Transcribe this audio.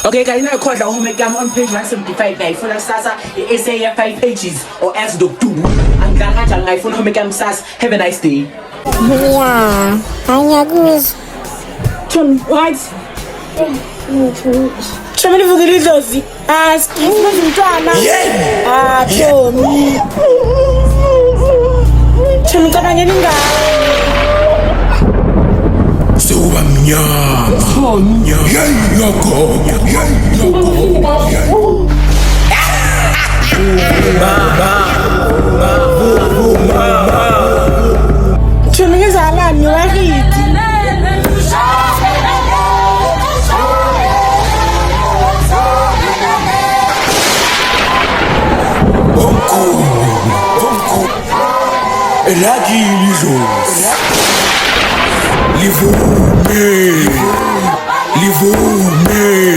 Okay, guys, now call the home again on page 175. Now, for the Sasa, essay 5 pages or as do. I'm gonna tell my phone home again, Sas. Have a nice day. Yeah, hanya goose. John, what? Chama ni vugili dozi. Excuse me, mtwana. Tommy. Chama kana ngeni nga. Suba mnyama. Yoko. Chama ngezala ni wahiti. Elaki livume